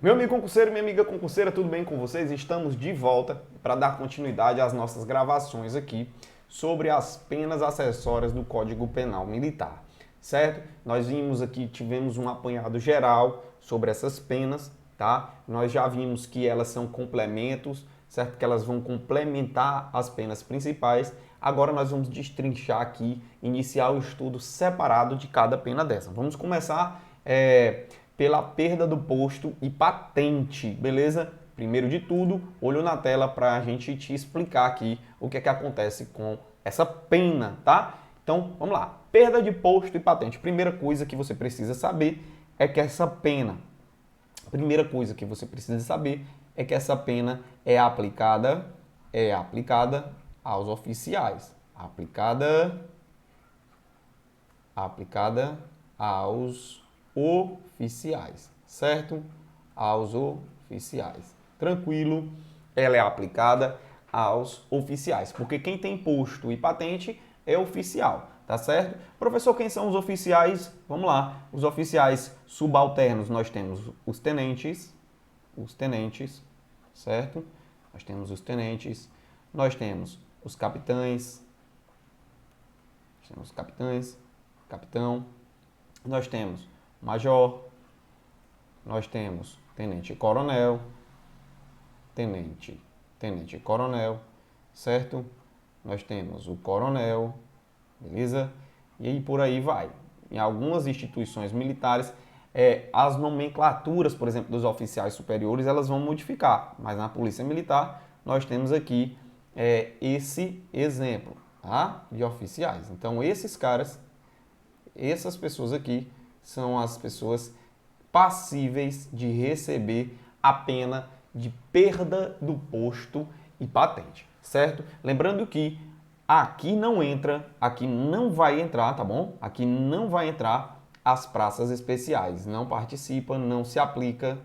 Meu amigo concurseiro, minha amiga concurseira, tudo bem com vocês? Estamos de volta para dar continuidade às nossas gravações aqui sobre as penas acessórias do Código Penal Militar, certo? Nós vimos aqui, tivemos um apanhado geral sobre essas penas, tá? Nós já vimos que elas são complementos, certo? Que elas vão complementar as penas principais. Agora nós vamos destrinchar aqui, iniciar o estudo separado de cada pena dessa. Vamos começar pela perda do posto e patente, beleza? Primeiro de tudo, olho na tela para a gente te explicar aqui o que é que acontece com essa pena, tá? Então, vamos lá. Perda de posto e patente. Primeira coisa que você precisa saber é que essa pena, primeira coisa que você precisa saber é que essa pena é aplicada aos oficiais, aplicada aos oficiais, certo? Aos oficiais. Tranquilo, ela é aplicada aos oficiais, porque quem tem posto e patente é oficial, tá certo? Professor, quem são os oficiais? Vamos lá. Os oficiais subalternos, nós temos os tenentes, certo? Nós temos os tenentes, nós temos os capitães, capitão, nós temos major, nós temos tenente-coronel, tenente-coronel, certo? Nós temos o coronel, beleza? E aí por aí vai. Em algumas instituições militares, as nomenclaturas, por exemplo, dos oficiais superiores, elas vão modificar. Mas na Polícia Militar, nós temos aqui esse exemplo, tá? De oficiais. Então, esses caras, essas pessoas aqui, são as pessoas passíveis de receber a pena de perda do posto e patente, certo? Lembrando que aqui não vai entrar, tá bom? Aqui não vai entrar as praças especiais, não participa, não se aplica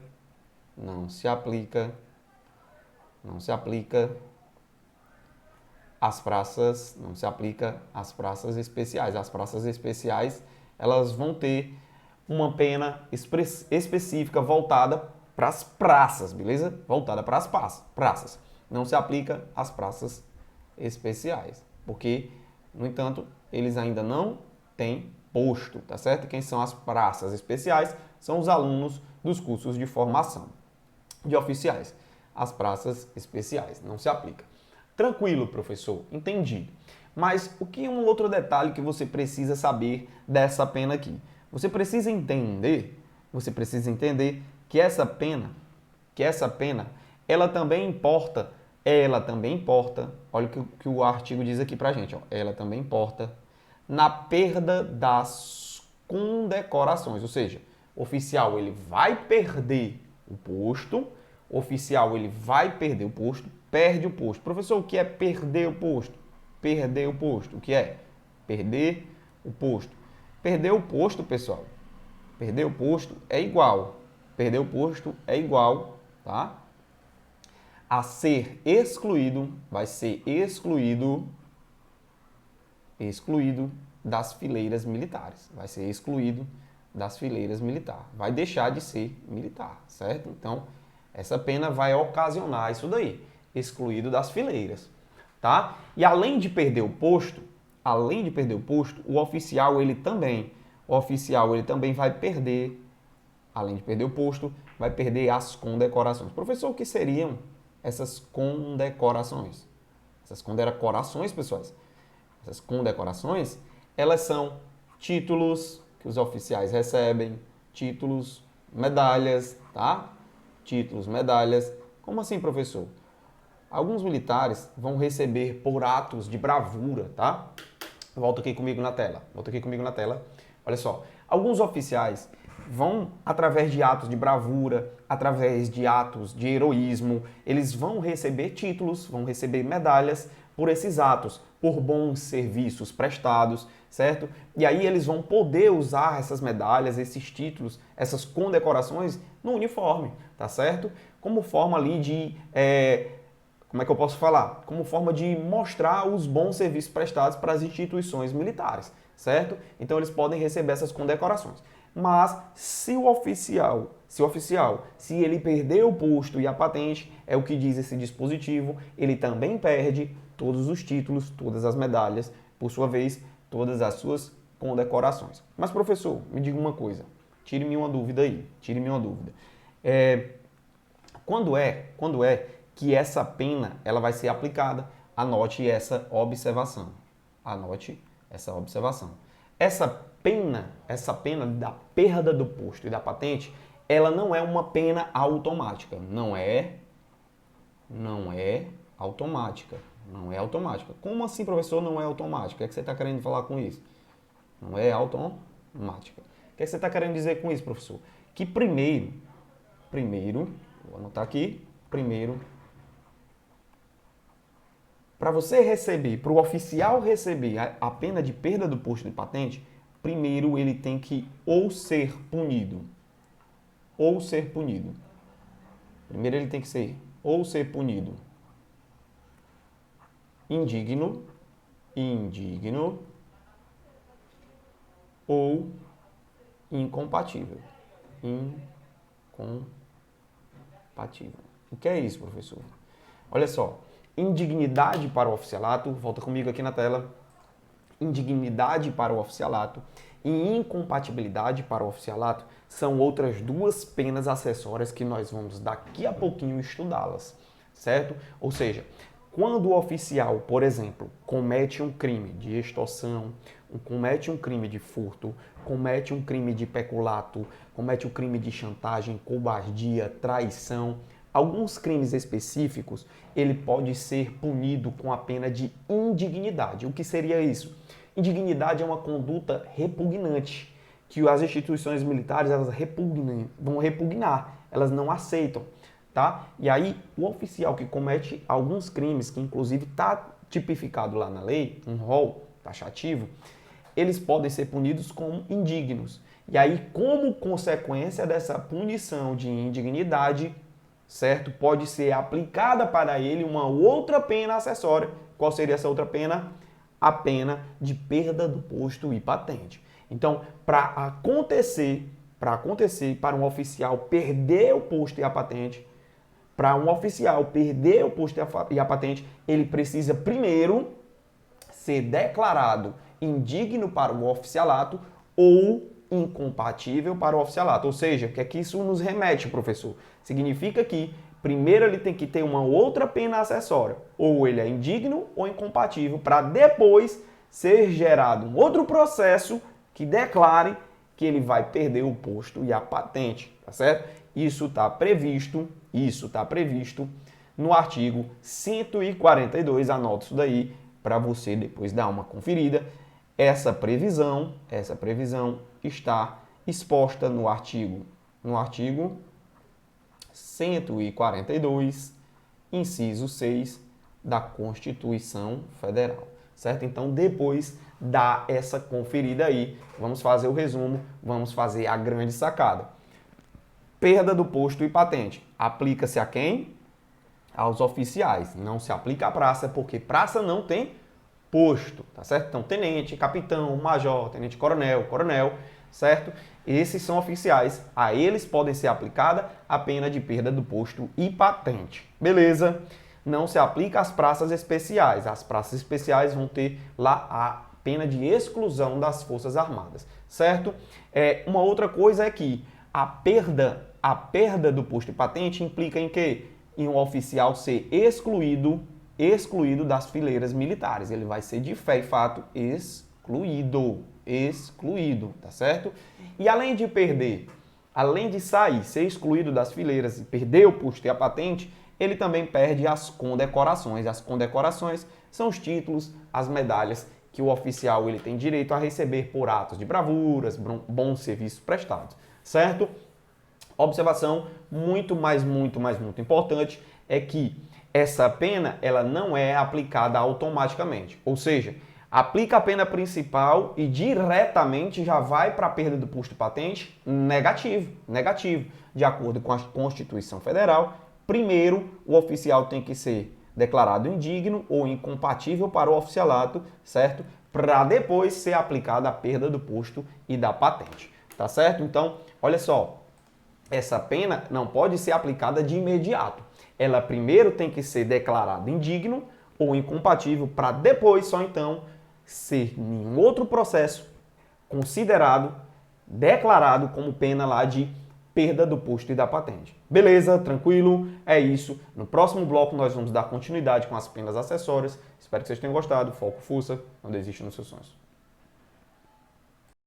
as praças, não se aplica às praças especiais. As praças especiais, elas vão ter uma pena específica voltada para as praças, beleza? Voltada para as praças. Não se aplica às praças especiais, porque, no entanto, eles ainda não têm posto, tá certo? Quem são as praças especiais? São os alunos dos cursos de formação de oficiais. As praças especiais não se aplica. Tranquilo, professor, entendi. Mas o que é um outro detalhe que você precisa saber dessa pena aqui? Você precisa entender que essa pena, ela também importa, olha o que o artigo diz aqui pra gente, ó, ela também importa na perda das condecorações, ou seja, o oficial ele vai perder o posto, perde o posto. Professor, o que é perder o posto? Perder o posto, o que é? Perder o posto. Perder o posto, pessoal, perder o posto é igual, tá? A ser excluído, vai ser excluído das fileiras militares. Vai deixar de ser militar, certo? Então, essa pena vai ocasionar isso daí, excluído das fileiras, tá? E além de perder o posto, o oficial ele também vai perder, além de perder o posto, vai perder as condecorações. Professor, o que seriam essas condecorações? Essas condecorações, pessoas, essas condecorações, elas são títulos que os oficiais recebem, títulos, medalhas, tá? Títulos, medalhas. Como assim, professor? Alguns militares vão receber por atos de bravura, tá? Volta aqui comigo na tela. Olha só. Alguns oficiais vão, através de atos de bravura, através de atos de heroísmo, eles vão receber títulos, vão receber medalhas por esses atos, por bons serviços prestados, certo? E aí eles vão poder usar essas medalhas, esses títulos, essas condecorações no uniforme, tá certo? Como forma ali de como é que eu posso falar? Como forma de mostrar os bons serviços prestados para as instituições militares, certo? Então eles podem receber essas condecorações. Mas se ele perder o posto e a patente, é o que diz esse dispositivo, ele também perde todos os títulos, todas as medalhas, por sua vez, todas as suas condecorações. Mas, professor, me diga uma coisa, tire-me uma dúvida aí, tire-me uma dúvida. Quando é que essa pena ela vai ser aplicada? Anote essa observação. Anote essa observação. Essa pena da perda do posto e da patente, ela não é uma pena automática. Não é automática. Não é automática. Como assim, professor, não é automática? O que é que você está querendo falar com isso? Não é automática. O que é que você está querendo dizer com isso, professor? Que primeiro, vou anotar aqui, para você receber, para o oficial receber a pena de perda do posto de patente, primeiro ele tem que ou ser punido. Primeiro ele tem que ser ou ser punido indigno ou incompatível. O que é isso, professor? Olha só, indignidade para o oficialato, volta comigo aqui na tela, indignidade para o oficialato e incompatibilidade para o oficialato são outras duas penas acessórias que nós vamos daqui a pouquinho estudá-las, certo? Ou seja, quando o oficial, por exemplo, comete um crime de extorsão, comete um crime de furto, comete um crime de peculato, comete um crime de chantagem, covardia, traição, alguns crimes específicos, ele pode ser punido com a pena de indignidade. O que seria isso? Indignidade é uma conduta repugnante, que as instituições militares elas vão repugnar, elas não aceitam. Tá? E aí, o oficial que comete alguns crimes, que inclusive está tipificado lá na lei, um rol taxativo, eles podem ser punidos como indignos. E aí, como consequência dessa punição de indignidade, certo? Pode ser aplicada para ele uma outra pena acessória. Qual seria essa outra pena? A pena de perda do posto e patente. Então, para acontecer, para um oficial perder o posto e a patente, para um oficial perder o posto e a patente, ele precisa primeiro ser declarado indigno para o oficialato ou incompatível para o oficialato. Ou seja, o que é que isso nos remete, professor? Significa que primeiro ele tem que ter uma outra pena acessória. Ou ele é indigno ou incompatível, para depois ser gerado um outro processo que declare que ele vai perder o posto e a patente, tá certo? Isso está previsto no artigo 142, anota isso daí para você depois dar uma conferida. Essa previsão está exposta no artigo 142, inciso 6 da Constituição Federal, certo? Então, depois dá essa conferida aí, vamos fazer o resumo, vamos fazer a grande sacada. Perda do posto e patente. Aplica-se a quem? Aos oficiais. Não se aplica à praça, porque praça não tem posto, tá certo? Então, tenente, capitão, major, tenente coronel, certo? Esses são oficiais. A eles podem ser aplicada a pena de perda do posto e patente. Beleza? Não se aplica às praças especiais. As praças especiais vão ter lá a pena de exclusão das Forças Armadas, certo? Uma outra coisa é que a perda do posto e patente implica em quê? Em um oficial ser excluído das fileiras militares. Ele vai ser de fé e fato excluído, tá certo? E além de ser excluído das fileiras e perder o posto e a patente, ele também perde as condecorações. As condecorações são os títulos, as medalhas que o oficial ele tem direito a receber por atos de bravuras, bons serviços prestados, certo? Observação muito importante é que essa pena ela não é aplicada automaticamente, ou seja, aplica a pena principal e diretamente já vai para a perda do posto e patente negativo. De acordo com a Constituição Federal, primeiro o oficial tem que ser declarado indigno ou incompatível para o oficialato, certo? Para depois ser aplicada a perda do posto e da patente. tá certo? Então, olha só, essa pena não pode ser aplicada de imediato. Ela primeiro tem que ser declarada indigno ou incompatível para depois só então ser em um outro processo considerado, declarado como pena lá de perda do posto e da patente. Beleza? Tranquilo? É isso. No próximo bloco nós vamos dar continuidade com as penas acessórias. Espero que vocês tenham gostado. Foco, força, não desista nos seus sonhos.